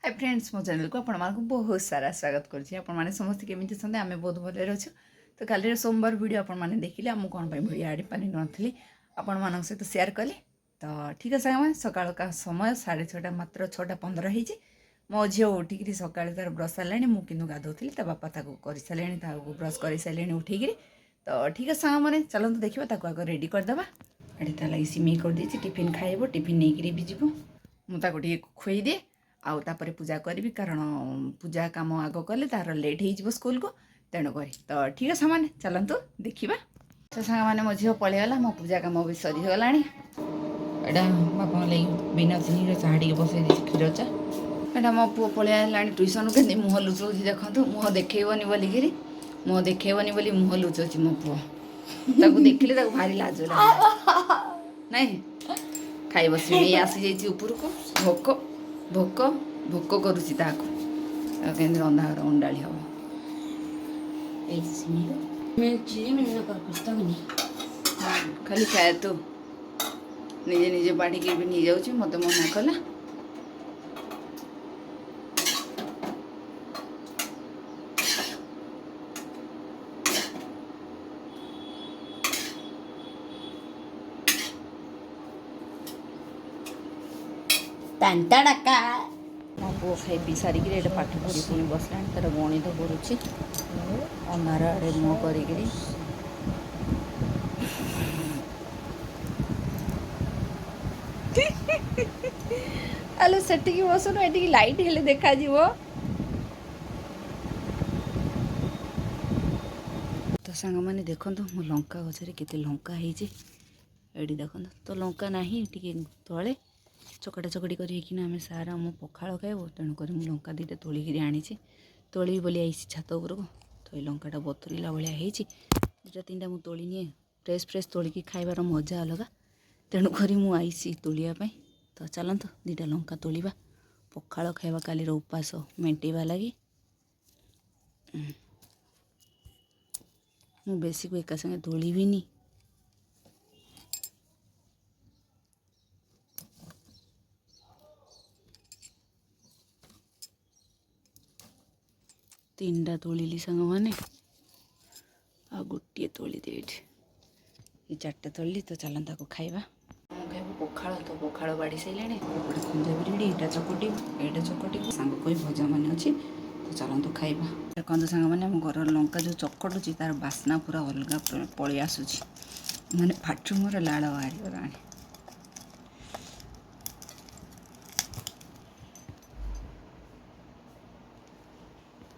Hi friends मो channel को आपको बहुत सारा स्वागत करें समस्त केमी आम बहुत भले अच्छे। तो कल सोमवार वीडियो आपने देखिले आम कौन वीडियो आड़ पानी नी आपण मान सहित सेयार कली। तो ठीक है साइम सकाल का समय 6:30 मात्र 6:15 हो मो झी उठिक सका तार ब्रश सारे मुझे गाधोली बापा कर सारे ब्रश कर सारे उठिक। तो ठीक है साग मैंने चलते देखा आगे रेडी करदे ये लगे सिमे कर टिफिन खाइब टिफिन नहीं भी जीव मुझे खुई दिए आउे पूजा करी कारण पूजा काम आग कले तार लेट हो स्कूल को तेणुक। तो ठीक है सामान चलतु देखा। तो सांग मैंने मो झील पलैगला मो पूजा कम भी सरीगला। यहाँ बापा लगे बिना चीनी चाह टे बसई क्षीर चा। यहाँ मो पु पलैगला ट्यूशन के मुह लुचौ देखो मुह देखनी बोलिकी मुह देखनी बोली मुह लुचौची मो पु ताको देखिले भारी लाज नहीं खाई बस आसी जाइए ऊपर को भोक भोक भोक करुच्ची केन्द्र रंधा अंडाड़ी हम खाली खाए तो निजे निजे बाढ़ भी नहीं जाऊँ मत मना कला। मो पु खाई पी सारिक पाठ पढ़ी पुणी बसला तार गणित पढ़ुची अनार आड़े मुह कर आलो सेटिक बसुन ये लाइट हेले देखा तो सांग मैंने देखो मो लंका गचर के लंका है देखो तो लंका ना तले चकटा चकटी कर सारा मो पखाड़ खाइब तेणुक लंका दीटा तोलिकी आनी तोली बोली आई छात उपरको। तो ये लंकाटा बतुरला भाया दुटा तीन टा तोली निए फ्रेश फ्रेश तोलिकी खाइबार मजा अलग तेणुक मुझी तोलियापाई। तो चलत दीटा लंका तोलिबा पखाड़ खाइबा कालीर उपास मेंटेबा लगी। मु बेसी को एका संगे तोलिबिनी तीन टा तोलिली सांग मैंने आ गोटे तोली दे ये चार्टा तोली। तो चलता को खाइबा खाइब पखाड़। तो पखाड़ बाड़ी सारे खुंजा भी रेडी यहाँ चकटी यहाँ चकटी सांग कोई भजा मान अच्छी। तो चलतु खाइबा देखो सांग मैंने घर लंका जो चकटुची तार बास्ना पूरा अलग पलि आसूची मैंने फाटू मोर लाड़ बाहरी गला।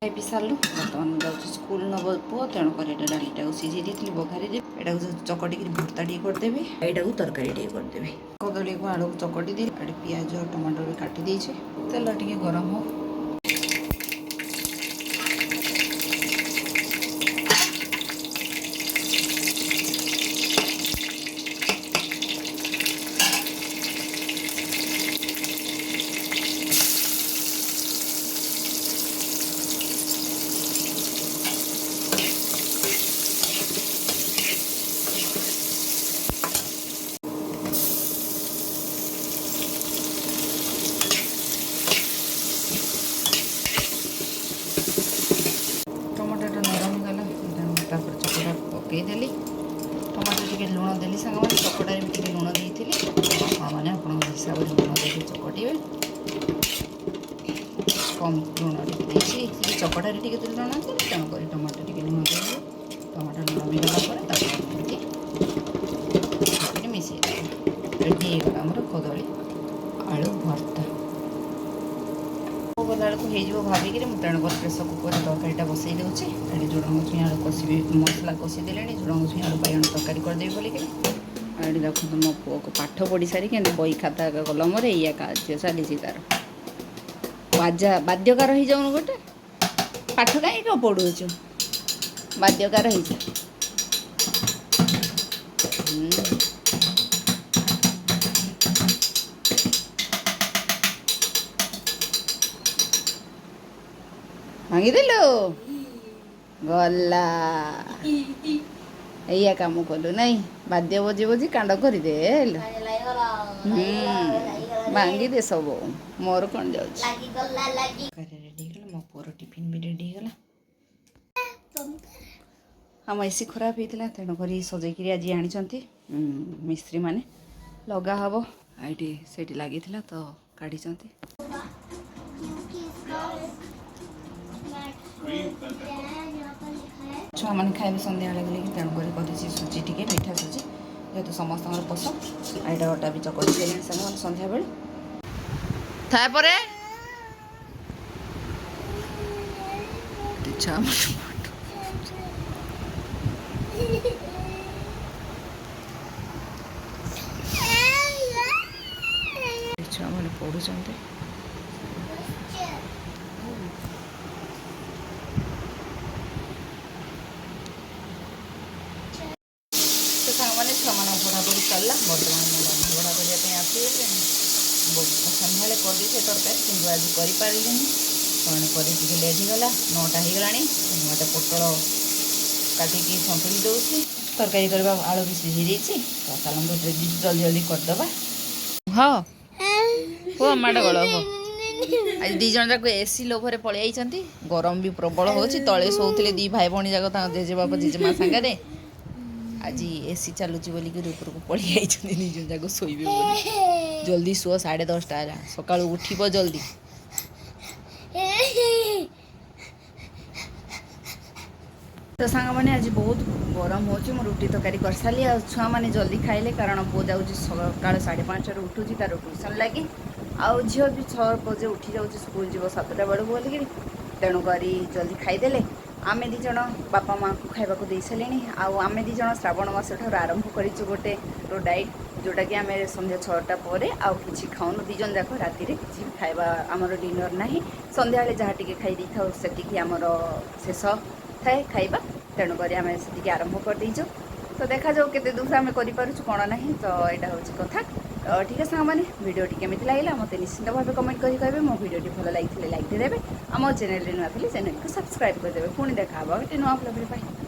खाई पी सारू बर्तमान जाऊँ स्कूल नब पुओ तेणुक डालीटा को सीझे दी बघारी यहाँ चकटिक भर्ता टे करदेवी यहाँ को तरकारी टे करदेवी कदली को आलू चकटी दी पियाज टमाटो भी काटी देछे तेल टे गरम हो। पकईदेली टमाटो टे लुण देली सांग मैंने चकटार भी टे लुण देती हाँ मैंने आप हिसाब से लुण देखे चकटे कम लुण देखिए चकटार टे लुण दे तेणुक टमाटो टे लुण दे टमाटो लुण भी गलापर मिसई रेडी होगा आमर कदली आलू भर्ता गला हो भाविक तेणुक प्रेसर कुकर तरकारीटा बसई दूसरी ये झुड़ंग छुई आलू कषि मसला कषिदे झुड़ंग छुई आलू बाइगण तरकारी करदेवी बोलिक। ये देखो मो पुओ को पाठ पढ़ी सारिक बही खाता कलम या कार्य चली तार बाजा बाद्यकार हो जाऊन गोटे पाठ कहीं पढ़ुचु बाद्यकार हो भांगीदेलु गला या काम कलु नहीं बाद्य बजी बजी कांड करदे भांगी दे सब मोर कौन जाऊँ रेडी हो मो पुअर टिफिन भी रेडी होगा आम एसी खराब होता तेणुक सजेक आज आनी मिस्त्री मैंने लगा हम ये से लगी तो काढ़ी छुआ मैंने खाए सन्ध्या लगे तेणुक कर सुजी टी मीठा सुजी जेहतु समस्त पसंद आईटा अटा भी चकड़ी देने सारे सन्ध्या बेले थापरे छुआ मैंने पढ़ुं सामने छुआ मान पढ़ापढ़ी सरला बर्तमान रंधबढ़ा करने आसगले सन्ध्या कर दी तरकारी कि आज करें कौन कर लेट होगला 9टा होगला मत पोटल काटिकी सन्तुली दूसरी तरकारी करवा आलू भी सीझी देती तो चलते जल्दी जल्दी करदे हाँ हो माड़ गल हो आज दी जन जाक एसी लोभर पलि गरम भी प्रबल हो तले शोले दी भाई भौणी जाक जेजेबापा जेजेमा सागर आज एसी चलुची बोलिक ऊपर को पलि निज जाक शोबे जल्दी शुओ 10:30 है सका उठब जल्दी तो सांग मैंने आज बहुत गरम हो रुटी तरकारी कर सारी छुआ मैंने जल्दी खाइले कारण पुओ जाऊँ सका 5:30 उठूँ तार ट्यूशन लगी आउ झील भी 6 बजे उठी जाऊँ स्कूल जीव 7टा बेलू बोलिक तेणुक जल्दी खाईदे आमे दी जन बापा माँ को खाइबा दे सारे आमे दी जन श्रावण मास आरंभ करूँ गोटे डाइट जोटा कि आम संध्या 6टा पर आउ कि खाऊनु दी जन जाक राति किसी खाइबा आमर डिनर ना संध्या जहाँ टी खाई था से आमर शेष थाए खाइबा तेणुक आम से आरंभ कर देचु तो देखा जाऊ केते दूर आम कौन ना तो यहाँ हूँ कथा तो ठीक है सांग मैंने वीडियो केमी लगे मत निश्चित भाव कमेंट करें कहे मो वीडियो भल लगी लाइक देदेवे आम चैनल नुआ चैनल को सब्सक्राइब करदे पुणी देखा गोटे नुआ ब्लॉग।